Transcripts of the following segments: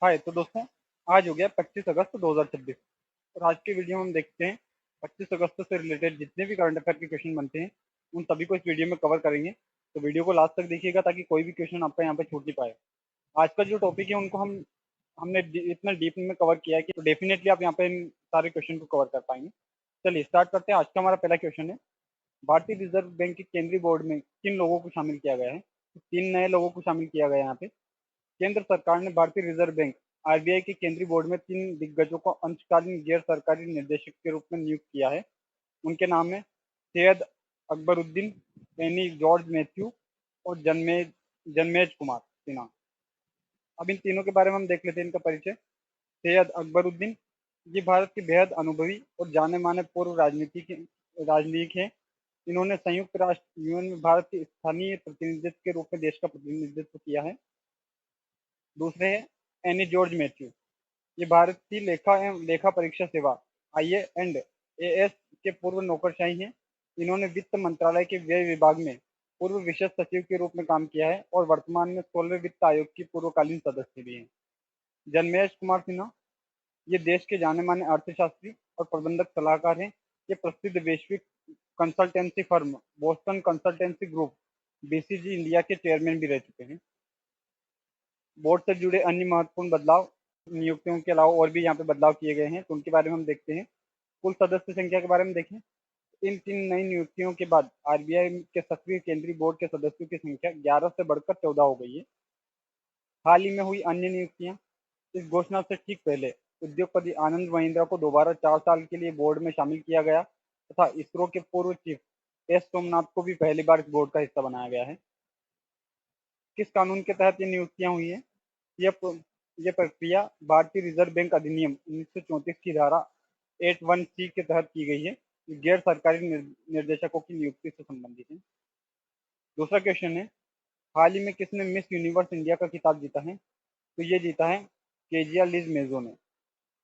हाय तो दोस्तों, आज हो गया 25 अगस्त 2026 और आज के वीडियो में हम देखते हैं 25 अगस्त से रिलेटेड जितने भी करंट अफेयर के क्वेश्चन बनते हैं उन सभी को इस वीडियो में कवर करेंगे। तो वीडियो को लास्ट तक देखिएगा ताकि कोई भी क्वेश्चन आपका यहाँ पे छूट नहीं पाए। आज का जो टॉपिक है उनको हमने इतना डीप में कवर किया है कि तो डेफिनेटली आप यहाँ पे इन सारे क्वेश्चन को कवर कर पाएंगे। चलिए स्टार्ट करते हैं। आज का हमारा पहला क्वेश्चन है, भारतीय रिजर्व बैंक के केंद्रीय बोर्ड में किन लोगों को शामिल किया गया है? तो 3 नए लोगों को शामिल किया गया है यहाँ पे। केंद्र सरकार ने भारतीय रिजर्व बैंक आरबीआई के केंद्रीय बोर्ड में 3 दिग्गजों को अंशकालीन गैर सरकारी निर्देशक के रूप में नियुक्त किया है। उनके नाम है Syed Akbaruddin, any George Matthew और जन्मेज कुमार सिन्हा। अब इन तीनों के बारे में हम देख लेते हैं इनका परिचय। सैयद अकबरुद्दीन, ये भारत के बेहद अनुभवी और जाने माने पूर्व राजनीतिक हैं। इन्होंने संयुक्त राष्ट्र यूएन में भारत के स्थानीय प्रतिनिधित्व के रूप में देश का प्रतिनिधित्व किया है। दूसरे हैं एनी जॉर्ज मैथ्यू, ये भारत की लेखा एवं लेखा परीक्षा सेवा आईए एंड एएस के पूर्व नौकरशाही हैं। इन्होंने वित्त मंत्रालय के व्यय विभाग में पूर्व विशेष सचिव के रूप में काम किया है और वर्तमान में 16वें वित्त आयोग की पूर्वकालीन सदस्य भी हैं। जन्मेश कुमार सिन्हा, ये देश के जाने माने अर्थशास्त्री और प्रबंधक सलाहकार हैं। ये प्रसिद्ध वैश्विक consultancy firm Boston consultancy group BCG India के चेयरमैन भी रह चुके हैं। बोर्ड से जुड़े अन्य महत्वपूर्ण बदलाव, नियुक्तियों के अलावा और भी यहाँ पे बदलाव किए गए हैं तो उनके बारे में हम देखते हैं। कुल सदस्य संख्या के बारे में देखें, इन 3 नई नियुक्तियों के बाद आरबीआई के सक्रिय केंद्रीय बोर्ड के सदस्यों की संख्या 11 से बढ़कर 14 हो गई है। हाल ही में हुई अन्य नियुक्तियां, इस घोषणा से ठीक पहले उद्योगपति आनंद महिंद्रा को दोबारा 4 साल के लिए बोर्ड में शामिल किया गया तथा इसरो के पूर्व चीफ एस सोमनाथ को भी पहली बार इस बोर्ड का हिस्सा बनाया गया है। किस कानून के तहत ये नियुक्तियां हुई है? यह यह प्रक्रिया भारतीय रिजर्व बैंक अधिनियम 1934 की धारा 81C के तहत की गई है। ये गैर सरकारी निर्देशकों की नियुक्ति से संबंधित है। दूसरा क्वेश्चन है, हाल ही में किसने मिस यूनिवर्स इंडिया का खिताब जीता है? तो ये जीता है केजिया लिज मेजो ने।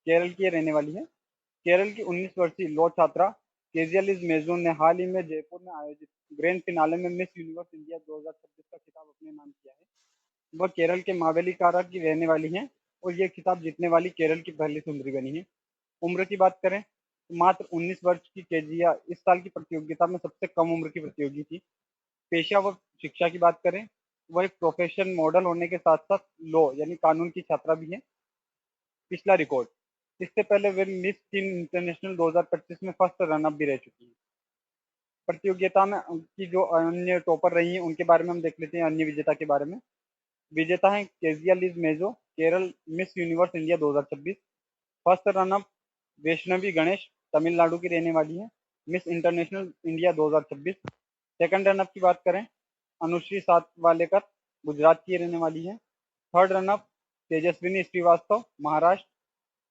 केरल की ये रहने वाली है। केरल की 19 वर्षीय लॉ छात्रा केजिया लिज मेजो ने हाल ही में जयपुर में आयोजित ग्रैंड फिनाले में मिस यूनिवर्स इंडिया 2026 का खिताब अपने नाम किया है। वह केरल के मावेलीकारा की रहने वाली हैं और ये खिताब जीतने वाली केरल की पहली सुंदरी बनी है। उम्र की बात करें तो मात्र 19 वर्ष की केजिया इस साल की प्रतियोगिता में सबसे कम उम्र की प्रतियोगी थी। पेशा व शिक्षा की बात करें, वह एक प्रोफेशन मॉडल होने के साथ साथ लॉ यानी कानून की छात्रा भी है। पिछला रिकॉर्ड, इससे पहले वे मिस टीन इंटरनेशनल 2025 में फर्स्ट रनअप भी रह चुकी है। प्रतियोगिता में की जो अन्य टॉपर रही हैं उनके बारे में हम देख लेते हैं, अन्य विजेता के बारे में। विजेता हैं Kezia Liz Mejo, Kerala Miss Universe India 2026। First runner up Vaishnavi Ganesh, Tamil Nadu की रहने वाली है, Miss International India 2026। Second runner up की बात करें, अनुश्री सातवालेकर, गुजरात की रहने वाली है। Third runner-up Tejaswini Srivastava, Maharashtra.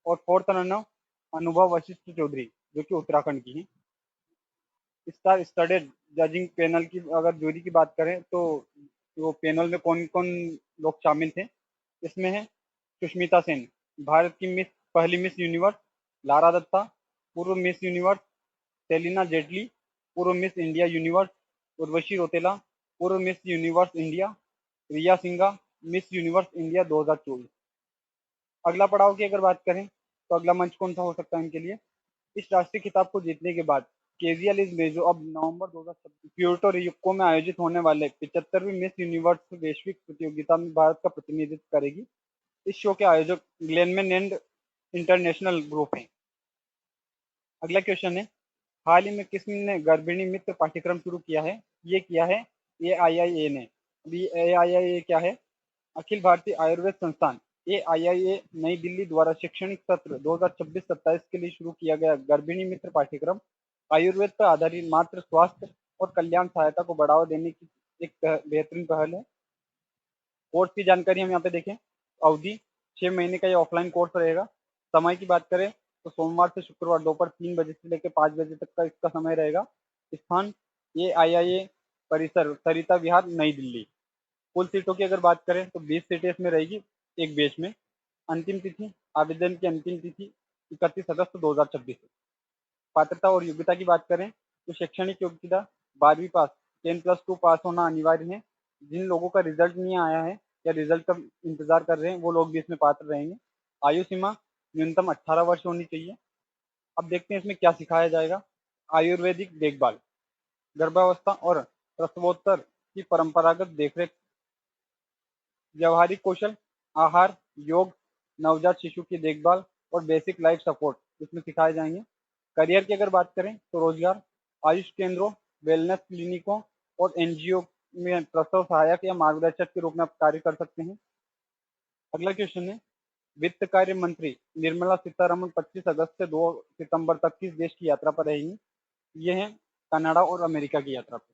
और फोर्थ रनअप अनुभव वशिष्ठ चौधरी, जो कि उत्तराखंड की है। स्टार स्टडेड जजिंग पैनल की अगर जूरी की बात करें तो वो पैनल में कौन कौन लोग शामिल थे, इसमें है सुष्मिता सेन, भारत की पहली मिस यूनिवर्स। लारा दत्ता, पूर्व मिस यूनिवर्स। सेलिना जेटली, पूर्व miss India universe. Urvashi Rautela, पूर्व मिस यूनिवर्स इंडिया। रिया सिंघा, मिस यूनिवर्स इंडिया 2024। अगला पड़ाव की अगर बात करें तो अगला मंच कौन सा हो सकता है इनके लिए? इस राष्ट्रीय खिताब को जीतने के बाद केजिया लिज मेजो अब नवंबर 2026 प्यूर्टो रिको में आयोजित होने वाले 75वीं मिस यूनिवर्स वैश्विक प्रतियोगिता में भारत का प्रतिनिधित्व करेगी। इस शो के आयोजक ग्लेनमैन एंड इंटरनेशनल ग्रुप हैं। अगला क्वेश्चन है, हाल ही में किसने गर्भिणी मित्र पाठ्यक्रम शुरू किया है? ये किया है एआईआईए ने। अभी एआईआईए क्या है? अखिल भारतीय आयुर्वेद संस्थान एआईआईए नई दिल्ली द्वारा शैक्षणिक सत्र 2026-27 के लिए शुरू किया गया गर्भिणी मित्र पाठ्यक्रम आयुर्वेद पर आधारित मातृ स्वास्थ्य और कल्याण सहायता को बढ़ावा देने की एक बेहतरीन पहल है। कोर्स की जानकारी हम यहाँ पे देखें, अवधि 6 महीने का ये ऑफलाइन कोर्स रहेगा। समय की बात करें तो सोमवार से शुक्रवार दोपहर 3 बजे से लेकर 5 बजे तक का इसका समय रहेगा। स्थान एआईआईए परिसर सरिता विहार नई दिल्ली। कुल सीटों की अगर बात करें तो 20 सीटें इसमें रहेगी एक बैच में। अंतिम तिथि, आवेदन की अंतिम तिथि 31 अगस्त 2026 है। पात्रता और योग्यता की बात करें तो शैक्षणिक योग्यता 12वीं पास, 10+2 पास होना अनिवार्य है। जिन लोगों का रिजल्ट नहीं आया है या रिजल्ट का इंतजार कर रहे हैं वो लोग भी इसमें पात्र रहेंगे। आयु सीमा न्यूनतम 18 वर्ष होनी चाहिए। अब देखते हैं इसमें क्या सिखाया जाएगा। आयुर्वेदिक देखभाल, गर्भावस्था और प्रसवोत्तर की परंपरागत देखरेख, व्यवहारिक कौशल, आहार, योग, नवजात शिशु की देखभाल और बेसिक लाइफ सपोर्ट इसमें सिखाए जाएंगे। करियर की अगर बात करें तो रोजगार, आयुष केंद्रों, वेलनेस क्लिनिकों और एनजीओ में प्रसव सहायक या मार्गदर्शक के रूप में आप कार्य कर सकते हैं। अगला क्वेश्चन है, वित्त कार्य मंत्री निर्मला सीतारमण 25 अगस्त से 2 सितंबर तक किस देश की यात्रा पर रहेंगी? ये है कनाडा और अमेरिका की यात्रा पर।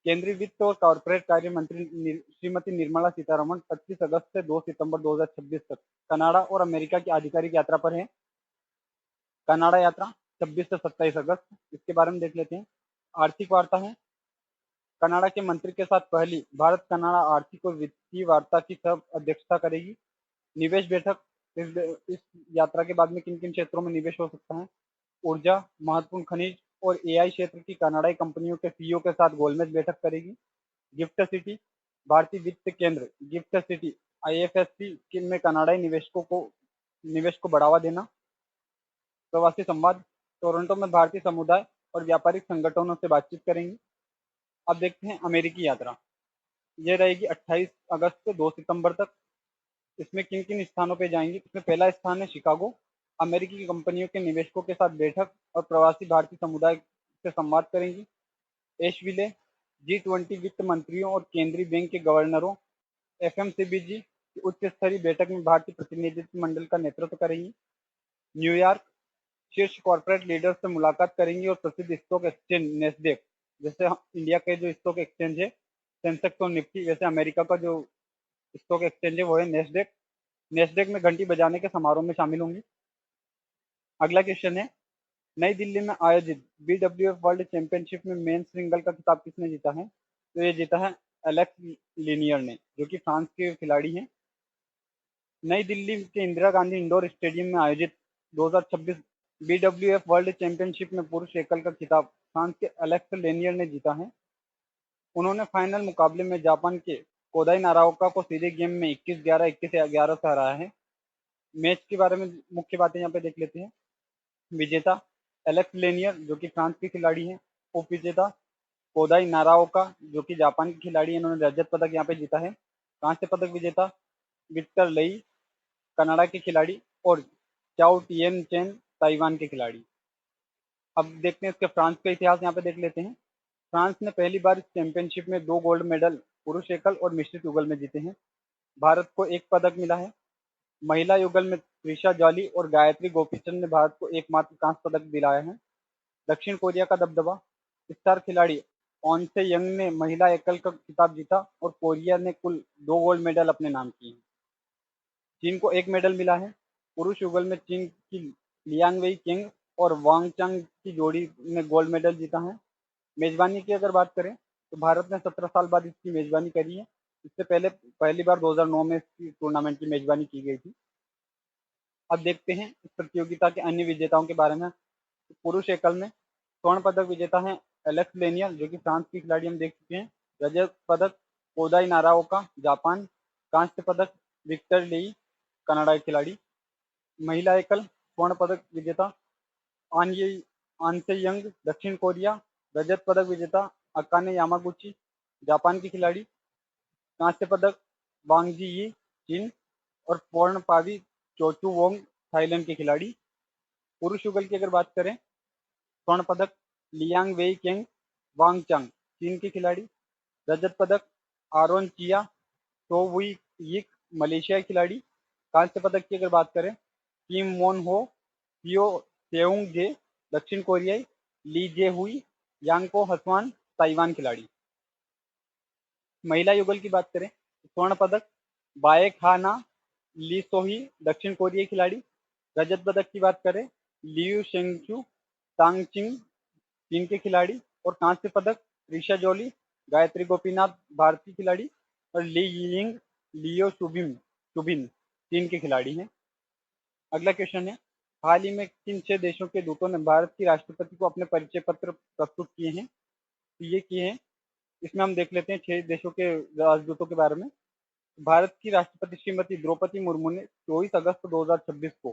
केंद्रीय वित्त और कॉर्पोरेट कार्य मंत्री श्रीमती निर्मला सीतारमण 25 अगस्त से 2 सितंबर 2026 तक कनाडा और अमेरिका की आधिकारिक यात्रा पर है। कनाडा यात्रा 26 से 27 अगस्त, इसके बारे में देख लेते हैं। आर्थिक वार्ता है, कनाडा के मंत्री के साथ पहली भारत कनाडा आर्थिक और वित्तीय वार्ता की सब अध्यक्षता करेगी। निवेश बैठक, इस यात्रा के बाद में किन किन क्षेत्रों में निवेश हो सकता है? ऊर्जा, महत्वपूर्ण खनिज और एआई क्षेत्र की कनाडाई कंपनियों के सीईओ के साथ गोलमेज बैठक करेगी। गिफ्ट सिटी, भारतीय वित्त केंद्र गिफ्ट सिटी आईएफएससी में कनाडाई निवेश को बढ़ावा देना। प्रवासी संवाद, टोरंटो में भारतीय समुदाय और व्यापारिक संगठनों से बातचीत करेंगी। अब देखते हैं अमेरिकी यात्रा, ये रहेगी 28 अगस्त से 2 सितंबर तक। इसमें किन किन स्थानों पे जाएंगी? इसमें पहला स्थान है शिकागो, अमेरिकी कंपनियों के निवेशकों के साथ बैठक और प्रवासी भारतीय समुदाय से संवाद करेंगी। एशविले, G20 वित्त मंत्रियों और केंद्रीय बैंक के गवर्नरों, एफएमसीबीजी की उच्च स्तरीय बैठक में भारतीय प्रतिनिधित्व मंडल का नेतृत्व करेंगी। न्यूयॉर्क, शीर्ष कॉर्पोरेट लीडर से मुलाकात करेंगी और प्रसिद्ध स्टॉक एक्सचेंज नेस्डेक, जैसे इंडिया के जो स्टॉक एक्सचेंज है सेंसेक्स और निफ्टी, वैसे अमेरिका का जो स्टॉक एक्सचेंज है वो है नेस्डेक। नेस्डेक में घंटी बजाने के समारोह में शामिल होंगी। अगला क्वेश्चन है, नई दिल्ली में आयोजित बीडब्ल्यूएफ वर्ल्ड चैंपियनशिप में मेन सिंगल का खिताब किसने जीता है? तो ये जीता है एलेक्स लिनियर ने, जो कि फ्रांस के खिलाड़ी हैं। नई दिल्ली के इंदिरा गांधी इंडोर स्टेडियम में आयोजित 2026 बीडब्ल्यूएफ वर्ल्ड चैंपियनशिप में पुरुष एकल का खिताब फ्रांस के एलेक्स लेनियर ने जीता है। उन्होंने फाइनल मुकाबले में जापान के कोदाई नाराओका को सीधे गेम में 21-11, 21-11 से हराया है। मैच के बारे में मुख्य बातें यहाँ पे देख लेते हैं। विजेता एलेक्स लेनियर, जो कि फ्रांस के खिलाड़ी हैं। उप विजेता कोदाई नाराओका, जो कि जापान के खिलाड़ी हैं, इन्होंने रजत पदक यहाँ पे जीता है। कांस्य पदक विजेता विक्टर लई, कनाडा के खिलाड़ी, और चाओ टिएन चेन, ताइवान के खिलाड़ी। अब देखते हैं इसके फ्रांस का इतिहास यहाँ पे देख लेते हैं। फ्रांस ने पहली बार इस चैंपियनशिप में 2 गोल्ड मेडल पुरुष एकल और मिश्रित युगल में जीते हैं। भारत को 1 पदक मिला है। महिला युगल में त्रिशा जॉली और गायत्री गोपीचंद ने भारत को एकमात्र कांस्य पदक दिलाया है। दक्षिण कोरिया का दबदबा, स्टार खिलाड़ी ऑन से यंग ने महिला एकल का खिताब जीता और कोरिया ने कुल 2 गोल्ड मेडल अपने नाम किए हैं। चीन को 1 मेडल मिला है। पुरुष युगल में चीन की लियांग वेई किंग और वांग चांग की जोड़ी ने गोल्ड मेडल जीता है। मेजबानी की अगर बात करें तो भारत ने 17 साल बाद इसकी मेजबानी करी है। इससे पहले पहली बार 2009 में इसकी टूर्नामेंट की मेजबानी की गई थी। अब देखते हैं इस प्रतियोगिता के अन्य विजेताओं के बारे में। पुरुष एकल में स्वर्ण पदक विजेता है एलेक्स लेनियर, जो कि फ्रांस की खिलाड़ी हम देख चुके हैं। रजत पदक कोदाई नाराओका, जापान। कांस्य पदक विक्टर लेई, कनाडा के खिलाड़ी। महिला एकल स्वर्ण पदक विजेता आनसे यंग, दक्षिण कोरिया। रजत पदक विजेता अकाने यामागुची, जापान की खिलाड़ी। कांस्य पदक वांग जी, चीन। और स्वर्ण पावी चोचू वोंग, थाईलैंड के खिलाड़ी। पुरुष युगल की अगर बात करें, स्वर्ण पदक लियांग वेई केंग, वांग चांग, चीन के खिलाड़ी। रजत पदक आरोन चिया, तो वुई यिक, मलेशिया के खिलाड़ी। कांस्य पदक की अगर बात करें, किम मोन हो, पियो सेउंग जे, दक्षिण कोरियाई। ली जे हुई, यांगको हसवान, ताइवान खिलाड़ी। महिला युगल की बात करें, स्वर्ण पदक बाए खाना ली सोही, दक्षिण कोरियाई खिलाड़ी। रजत पदक की बात करें, लियू शेंगचू तांगचिंग, चीन के खिलाड़ी। और कांस्य पदक ऋषा जोली, गायत्री गोपीनाथ, भारतीय खिलाड़ी। और ली यिंग लियो शुबिन, चीन के खिलाड़ी हैं। अगला क्वेश्चन है, हाल ही में किन 6 देशों के दूतों ने भारत की राष्ट्रपति को अपने परिचय पत्र प्रस्तुत किए हैं? तो ये किए हैं, इसमें हम देख लेते हैं 6 देशों के राजदूतों के बारे में। भारत की राष्ट्रपति श्रीमती द्रौपदी मुर्मू ने 24 अगस्त 2026 को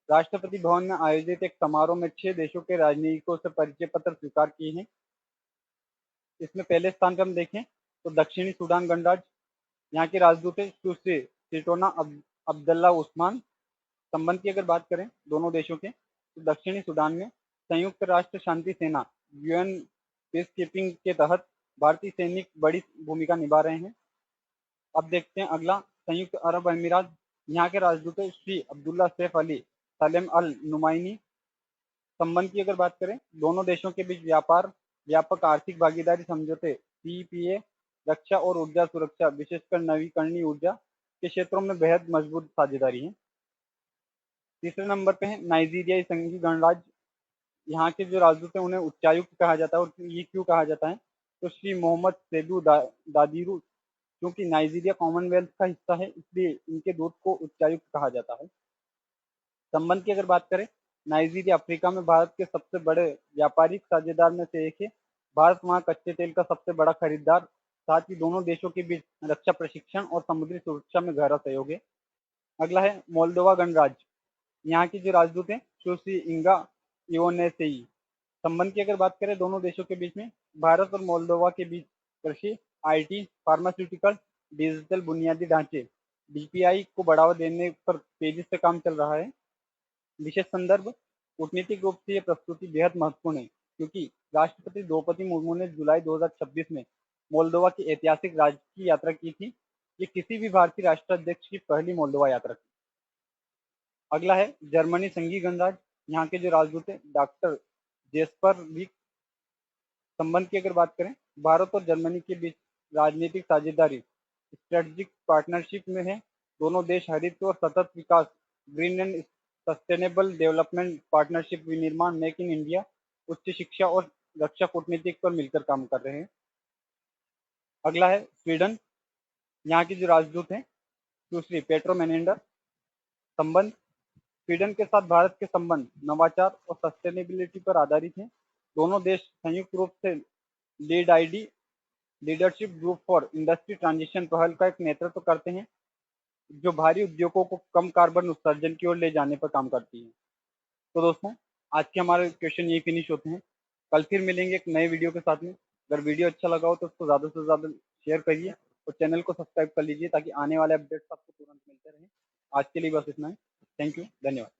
राष्ट्रपति भवन में आयोजित एक समारोह में 6 देशों के राजनयिकों से परिचय पत्र स्वीकार किए हैं। इसमें पहले स्थान पर हम देखें तो दक्षिणी सूडान गणराज्य, यहाँ के राजदूत है सुश्री सिटोना अब्दुल्ला उस्मान। संबंध की अगर बात करें दोनों देशों के, तो दक्षिणी सूडान में संयुक्त राष्ट्र शांति सेना यूएन पीस कीपिंग के तहत भारतीय सैनिक बड़ी भूमिका निभा रहे हैं। अब देखते हैं अगला, संयुक्त अरब अमीरात, यहाँ के राजदूत है श्री अब्दुल्ला सैफ अली सलेम अल नुमाइनी। संबंध की अगर बात करें दोनों देशों के बीच व्यापक आर्थिक भागीदारी समझौते सीईपीए रक्षा और ऊर्जा सुरक्षा, विशेषकर नवीकरणीय ऊर्जा के क्षेत्रों में बेहद मजबूत साझेदारी है। तीसरे नंबर पे है नाइजीरियाई संघीय गणराज्य, यहाँ के जो राजदूत हैं उन्हें उच्चायुक्त कहा जाता है। और ये क्यों कहा जाता है, तो श्री मोहम्मद सेदू दादिरू, क्योंकि नाइजीरिया कॉमनवेल्थ का हिस्सा है इसलिए इनके दूत को उच्चायुक्त कहा जाता है। संबंध की अगर बात करें, नाइजीरिया अफ्रीका में भारत के सबसे बड़े व्यापारिक साझेदार में से एक है। भारत वहां कच्चे तेल का सबसे बड़ा खरीदार, साथ ही दोनों देशों के बीच रक्षा प्रशिक्षण और समुद्री सुरक्षा में गहरा सहयोग है। अगला है मोल्दोवा गणराज्य, यहाँ की जो राजदूत हैं सुश्री इंगा इवोनेसेई। संबंध की अगर बात करें दोनों देशों के बीच में भारत और मोल्दोवा के बीच कृषि, आईटी, फार्मास्यूटिकल, डिजिटल बुनियादी ढांचे डीपीआई को बढ़ावा देने पर तेजी से काम चल रहा है। विशेष संदर्भ, कूटनीतिक रूप से यह प्रस्तुति बेहद महत्वपूर्ण है क्योंकि राष्ट्रपति द्रौपदी मुर्मू ने जुलाई 2026 में मोल्दोवा की ऐतिहासिक राजकीय यात्रा की थी। ये किसी भी भारतीय राष्ट्राध्यक्ष की पहली मोल्दोवा यात्रा थी। अगला है जर्मनी संघीय गणराज्य, यहाँ के जो राजदूत है डॉक्टर जेस्पर विक। संबंध की अगर बात करें भारत और जर्मनी के बीच राजनीतिक साझेदारी स्ट्रेटेजिक पार्टनरशिप में है। दोनों देश हरित और सतत विकास green and sustainable development partnership विनिर्माण, मेक इन इंडिया, उच्च शिक्षा और रक्षा कूटनीतिक पर मिलकर काम कर रहे हैं। अगला है स्वीडन, यहाँ की जो राजदूत हैं सुश्री पेट्रो मेनेंडर। संबंध, स्वीडन के साथ भारत के संबंध नवाचार और सस्टेनेबिलिटी पर आधारित हैं। दोनों देश संयुक्त रूप से lead ID leadership group for industry transition पहल का एक नेतृत्व करते हैं, जो भारी उद्योगों को कम कार्बन उत्सर्जन की ओर ले जाने पर काम करती है। तो दोस्तों, आज के हमारे क्वेश्चन यही फिनिश होते हैं। कल फिर मिलेंगे एक नए वीडियो के साथ में। अगर वीडियो अच्छा लगा हो तो उसको ज़्यादा से ज़्यादा शेयर करिए और चैनल को सब्सक्राइब कर लीजिए ताकि आने वाले अपडेट्स आपको तुरंत मिलते रहें। आज के लिए बस इतना ही। थैंक यू, धन्यवाद।